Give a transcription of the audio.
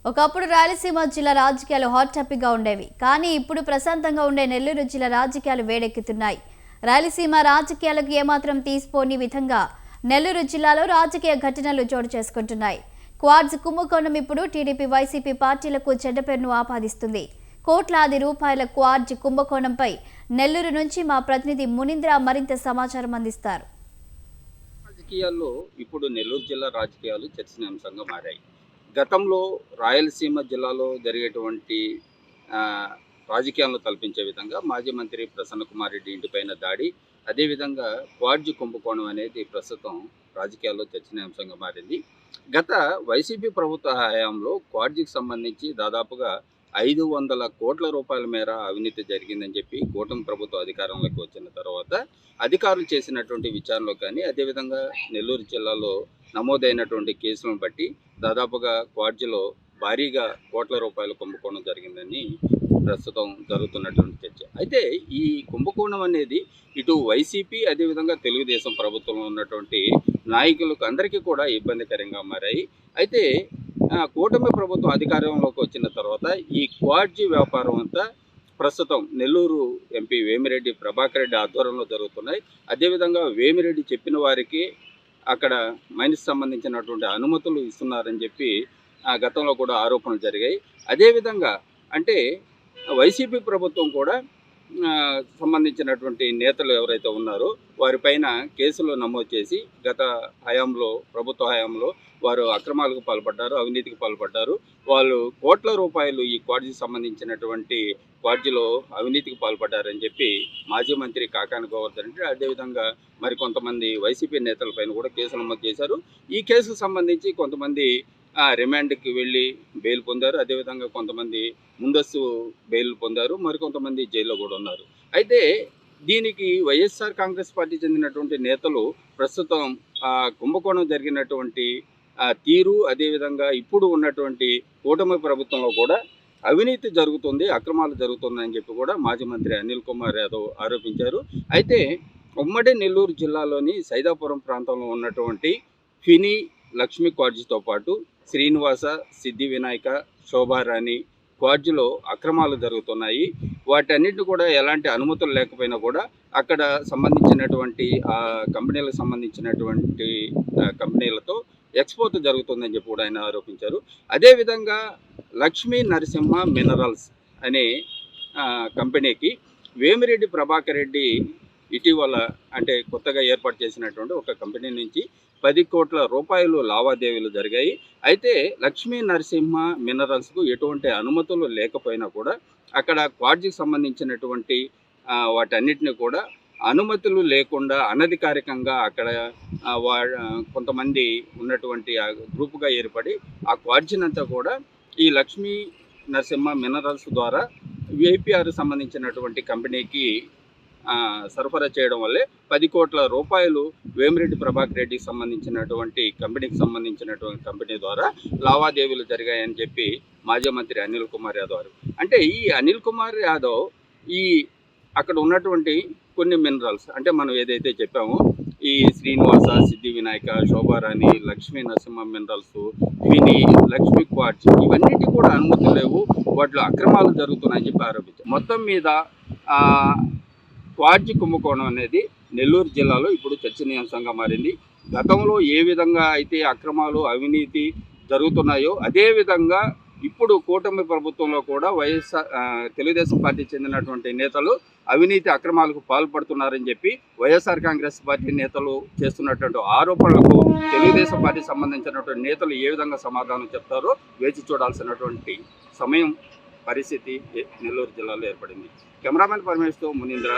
ఒకప్పుడు రాయలసీమ జిల్లా రాజకీయాలు హాట్ టాపిక్గా ఉండేవి. కానీ ఇప్పుడు ప్రశాంతంగా ఉండే నెల్లూరు జిల్లా రాజకీయాలు వేడెక్కుతున్నాయి. రాయలసీమ రాజకీయాలకు ఏమాత్రం తీసిపోని విధంగా నెల్లూరు జిల్లాలో రాజకీయ ఘటనలు చోటు చేసుకుంటున్నాయి. క్వాడ్స్ కుంభకోణం ఇప్పుడు టీడీపీ, వైసీపీ పార్టీలకు చెడ్డ పేరును ఆపాదిస్తుంది. కోట్లాది రూపాయల క్వాడ్స్ కుంభకోణంపై నెల్లూరు నుంచి మా ప్రతినిధి మునీంద్ర మరింత సమాచారం అందిస్తారు. రాజకీయాల్లో ఇప్పుడు నెల్లూరు జిల్లా రాజకీయాలు చర్చనీయాంశంగా మారాయి. గతంలో రాయలసీమ జిల్లాలో జరిగేటువంటి రాజకీయాలను తలపించే విధంగా మాజీ మంత్రి ప్రసన్న కుమార్ రెడ్డి ఇంటిపైన దాడి, అదేవిధంగా క్వాడ్జ్ కుంభకోణం అనేది ప్రస్తుతం రాజకీయాల్లో చర్చనీయాంశంగా మారింది. గత వైసీపీ ప్రభుత్వ హయాంలో క్వాడ్జ్కి సంబంధించి దాదాపుగా 500 కోట్ల రూపాయల మేర అవినీతి జరిగిందని చెప్పి కూటమి ప్రభుత్వం అధికారంలోకి వచ్చిన తర్వాత అధికారులు చేసినటువంటి విచారణలో కానీ, అదేవిధంగా నెల్లూరు జిల్లాలో నమోదైనటువంటి కేసులను బట్టి దాదాపుగా క్వాడ్జ్లో భారీగా కోట్ల రూపాయల కుంభకోణం జరిగిందని ప్రస్తుతం జరుగుతున్నటువంటి చర్చ. అయితే ఈ కుంభకోణం అనేది ఇటు వైసీపీ, అదేవిధంగా తెలుగుదేశం ప్రభుత్వంలో ఉన్నటువంటి నాయకులకు అందరికీ కూడా ఇబ్బందికరంగా మారాయి. అయితే కూటమి ప్రభుత్వం అధికారంలోకి వచ్చిన తర్వాత ఈ క్వాడ్జ్ వ్యాపారం అంతా ప్రస్తుతం నెల్లూరు ఎంపీ వేమిరెడ్డి ప్రభాకర్ రెడ్డి ఆధ్వర్యంలో జరుగుతున్నాయి. అదేవిధంగా వేమిరెడ్డి చెప్పిన వారికి అక్కడ మైన్స్ సంబంధించినటువంటి అనుమతులు ఇస్తున్నారని చెప్పి గతంలో కూడా ఆరోపణలు జరిగాయి. అదేవిధంగా అంటే వైసీపీ ప్రభుత్వం కూడా సంబంధించినటువంటి నేతలు ఎవరైతే ఉన్నారో వారిపైన కేసులు నమోదు చేసి గత హయాంలో, ప్రభుత్వ హయాంలో వారు అక్రమాలకు పాల్పడ్డారు, అవినీతికి పాల్పడ్డారు. వాళ్ళు కోట్ల రూపాయలు ఈ క్వాడ్జ్కి సంబంధించినటువంటి క్వాడ్జ్లో అవినీతికి పాల్పడ్డారని చెప్పి మాజీ మంత్రి కాకాని గోవర్ధన్ రెడ్డి, అదేవిధంగా మరికొంతమంది వైసీపీ నేతలపైన కూడా కేసులు నమోదు చేశారు. ఈ కేసుకు సంబంధించి కొంతమంది రిమాండ్కి వెళ్ళి బెయిల్ పొందారు, అదేవిధంగా కొంతమంది ముందస్తు బెయిల్ పొందారు, మరికొంతమంది జైల్లో కూడా ఉన్నారు. అయితే దీనికి వైఎస్ఆర్ కాంగ్రెస్ పార్టీ చెందినటువంటి నేతలు ప్రస్తుతం కుంభకోణం జరిగినటువంటి తీరు, అదేవిధంగా ఇప్పుడు ఉన్నటువంటి కూటమి ప్రభుత్వంలో కూడా అవినీతి జరుగుతుంది, అక్రమాలు జరుగుతున్నాయని చెప్పి కూడా మాజీ మంత్రి అనిల్ కుమార్ యాదవ్ ఆరోపించారు. అయితే ఉమ్మడి నెల్లూరు జిల్లాలోని సైదాపురం ప్రాంతంలో ఉన్నటువంటి ఫినీ, లక్ష్మీ క్వాడ్జ్తో పాటు శ్రీనివాస, సిద్ధి వినాయక, శోభారాణి క్వాడ్జ్లో అక్రమాలు జరుగుతున్నాయి. వాటన్నిటిని కూడా ఎలాంటి అనుమతులు లేకపోయినా కూడా అక్కడ సంబంధించినటువంటి కంపెనీలకు సంబంధించినటువంటి కంపెనీలతో ఎక్స్పోర్ట్ జరుగుతుందని చెప్పి కూడా ఆయన ఆరోపించారు. అదేవిధంగా లక్ష్మీ నరసింహ మినరల్స్ అనే కంపెనీకి వేమిరెడ్డి ప్రభాకర్ రెడ్డి ఇటీవల అంటే కొత్తగా ఏర్పాటు చేసినటువంటి ఒక కంపెనీ నుంచి 10 కోట్ల రూపాయలు లావాదేవీలు జరిగాయి. అయితే లక్ష్మీ నరసింహ మినరల్స్కు ఎటువంటి అనుమతులు లేకపోయినా కూడా అక్కడ క్వాడ్జ్కి సంబంధించినటువంటి వాటన్నిటిని కూడా అనుమతులు లేకుండా అనధికారికంగా అక్కడ కొంతమంది ఉన్నటువంటి గ్రూపుగా ఏర్పడి ఆ క్వాడ్జ్నంతా కూడా ఈ లక్ష్మీ నరసింహ మినరల్స్ ద్వారా విఐపిఆర్ సంబంధించినటువంటి కంపెనీకి సరఫరా చేయడం వల్లే 10 కోట్ల రూపాయలు వేమిరెడ్డి ప్రభాకర్ రెడ్డికి సంబంధించినటువంటి కంపెనీ ద్వారా లావాదేవీలు జరిగాయని చెప్పి మాజీ మంత్రి అనిల్ కుమార్ యాదవ్. అంటే ఈ అనిల్ కుమార్ యాదవ్ ఈ అక్కడ ఉన్నటువంటి కొన్ని మినరల్స్ అంటే మనం ఏదైతే చెప్పామో ఈ శ్రీనివాస, సిద్ధి Vinayaka, Shobharani, Lakshmi Narasimha minerals, Finney, Lakshmi quartz ఇవన్నిటి కూడా అనుమతులు లేవు, వాటిలో అక్రమాలు జరుగుతున్నాయని చెప్పి ఆరోపించారు. మొత్తం మీద క్వాడ్జ్ కుంభకోణం అనేది నెల్లూరు జిల్లాలో ఇప్పుడు చర్చనీయాంశంగా మారింది. గతంలో ఏ విధంగా అయితే అక్రమాలు, అవినీతి జరుగుతున్నాయో అదేవిధంగా ఇప్పుడు కూటమి ప్రభుత్వంలో కూడా తెలుగుదేశం పార్టీ చెందినటువంటి నేతలు అవినీతి అక్రమాలకు పాల్పడుతున్నారని చెప్పి వైఎస్ఆర్ కాంగ్రెస్ పార్టీ నేతలు చేస్తున్నటువంటి ఆరోపణలకు తెలుగుదేశం పార్టీ సంబంధించినటువంటి నేతలు ఏ విధంగా సమాధానం చెప్తారో వేచి చూడాల్సినటువంటి సమయం, పరిస్థితి నెల్లూరు జిల్లాలో ఏర్పడింది. కెమెరామెన్ పరమేశ్తో మునీంద్ర.